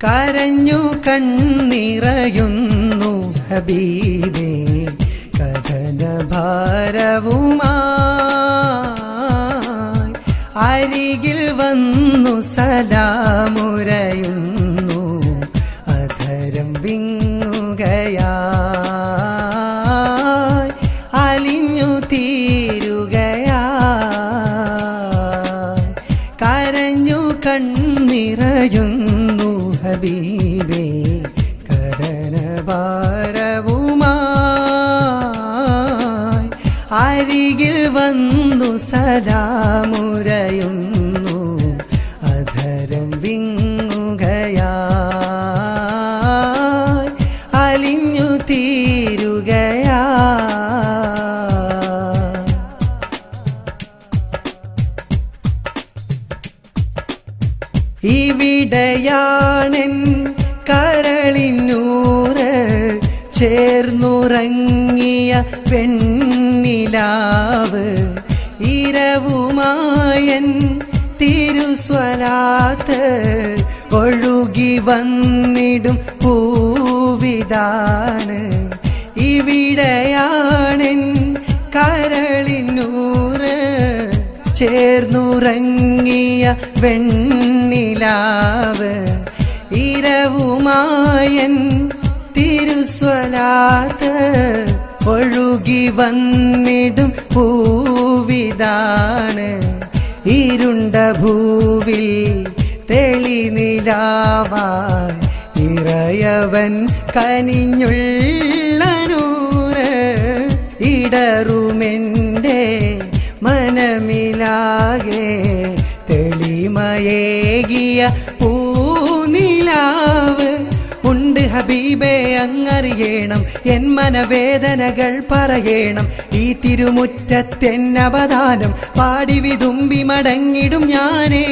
കരഞ്ഞു കണ്ണിറയുന്നു ഹബീബേ കഥന ഭാരവുമായി അരികിൽ വന്നു സലാമുരയുന്നു അധരം വിങ്ങുകയായി അലിഞ്ഞു തീരുകയായി കരഞ്ഞു കണ്ണിറയുന്നു ഹബീബേ കഥന ഭാരവുമായി അരികിൽ വന്നു സലാമുരയുന്നു അധരം വിങ്ങുകയായി അലിഞ്ഞു തീരുകയായി ഇവിടെയാണെൻ കരളിനൂറ് ചേർന്നുറങ്ങിയ പെണ്ണിലാവ് ഇരവുമായൻ തിരുസ്വലാത്ത് ഒഴുകി വന്നിടും പൂവിതാണ് ഇവിടെയാണെൻ കരളിനൂറ് ചേർന്നുറങ്ങിയ വെണ്ണിലാവ് ഇരവുമായൻ തിരുസ്വലാത്ത് ഒഴുകി വന്നിടും പൂവിതാണ് ഇരുണ്ട ഭൂവിൽ തെളിനിലാവായി ഇറയവൻ കനിഞ്ഞുള്ള നൂറ് ഇടറുമെൻ്റെ മനമിലാകെ തെളിമയേകിയ പൂനിലാവ് ഉണ്ട് ഹബീബേ അങ്ങറിയണം എൻ മനവേദനകൾ പറയണം ഈ തിരുമുറ്റത്തെന്നവദാനം പാടി വിതുമ്പി മടങ്ങിടും ഞാനേ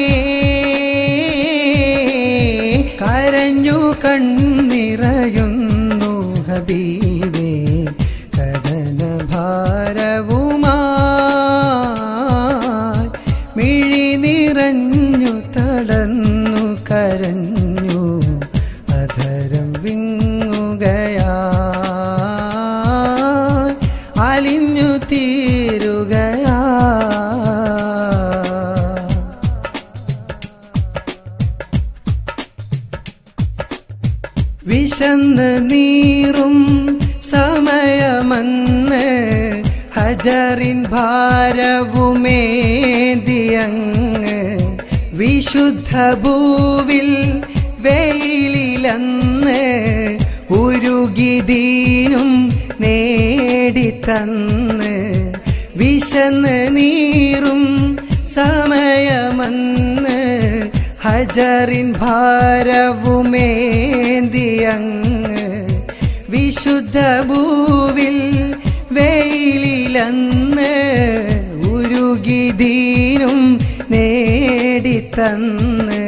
കരഞ്ഞു കണ്ണിറയുന്നു ഹബീബേ കഥന ഭാരവുമായി മിഴി നിറഞ്ഞു തളർന്നു കരഞ്ഞു അധരം വിങ്ങുകയായി അലിഞ്ഞു തീരുകയായി വിശന്ന് നീറും സമയമന്ന് ഹജറിൻ ഭാരവുമേന്തിയങ്ങ് വിശുദ്ധ ഭൂവിൽ വെയിലന്ന് ഉരുകിദീനും നേടിത്തന്ന് വിശന്ന് നീറും സമയമന്ന് ഹജറിൻ ഭാരവുമേന്തിയങ്ങ് വിശുദ്ധ ഭൂവിൽ വെയിലന്ന് ഉരുകിദീനും നേടിത്തന്ന്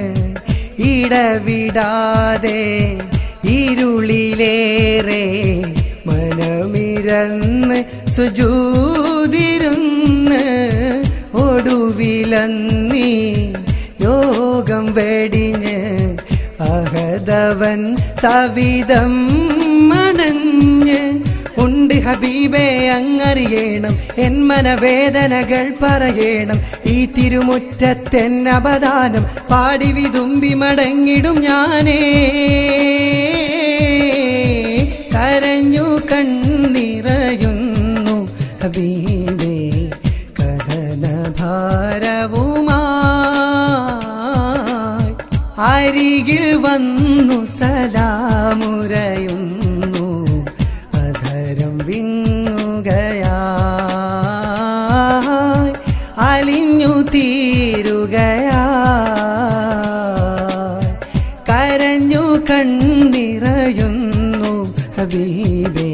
ഇടവിടാതെ ഇരുളിലേറെ മനമിരന്ന് സുജൂദിരുന്ന് ഒടുവിലന്നീ യോഗം വെടിഞ്ഞ് അഹദവൻ സവിധം മണഞ്ഞ് ഉണ്ട് ഹബീബേ അങ്ങറിയണം എൻ മനവേദനകൾ പറയണം ഈ തിരുമുറ്റത്തെന്നവദാനം പാടി വിതുമ്പി മടങ്ങിടും ഞാനേ കരഞ്ഞു കണ്ണിറയുന്നു ഹബീബേ കഥന ഭാരവുമായി അരികിൽ വന്നു സലാമുരയുന്നു അധരം വിങ്ങുകയായി അലിഞ്ഞു തീരുകയായി കരഞ്ഞു കണ്ണിറയുന്നു ഹബീബേ